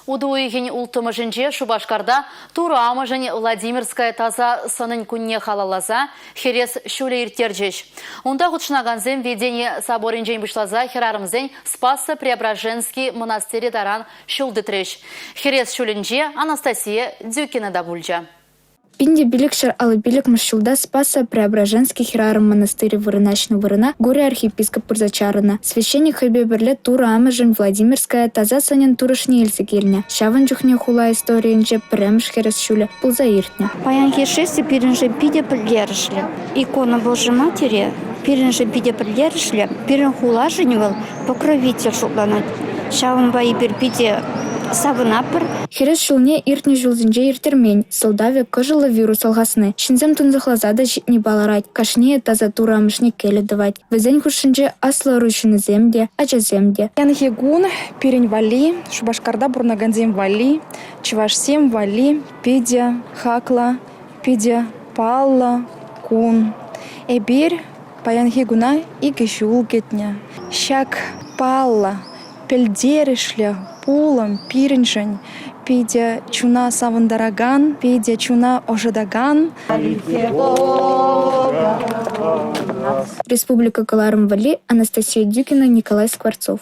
Удуйген ултымы жінже Шубашкарда тура амыжын Владимирская таза сынын күнне халалаза херес шуле иртержеш. Онда ғұтшынағанзен ведение соборын жен бұшлаза херарымзен Спаса Преображенский монастыре даран шулды треш. Херес шулінже Анастасия Дюкина да бульджа. Пинде билікшір алы билік мұшылда Спаса Преображенский херарым монастырі вырыначны вырына горе архиепископ Пырзачарына. Священник хабе бірле тура амыжын Владимирская таза санен турышне елсі келіне. Шавын жүхне хула историянже пірімш херес шуле пылза иртне. Паян хешесі пирінже пиде пілдерішлі. Икона Божьей Матери пирінже пиде пілдерішлі. Пирін хула жыневал покровитель шукланат. Шавын бай бір пиде савынапыр. Херес шулне иртне жулзінже иртермень. Солдаве кыжылы вирус алғасны. Шинзем тунзахлазада житне баларать. Кашне таза тура амышне келі давать. Везень хушинже аслы рушыны земде, ача земде. Янхигун, пирень вали, Шубашкарда бурнаганзем вали, Чувашсем вали, пидя, хакла, пидя, палла, кун. Эбир, паянхигуна и кишул кетня. Щак палла, пельдеришля, пулам, пиренжень, пидя чуна савандараган, пидя чуна ожидаган. Республика Каларым-Вали, Анастасия Дюкина, Николай Скворцов.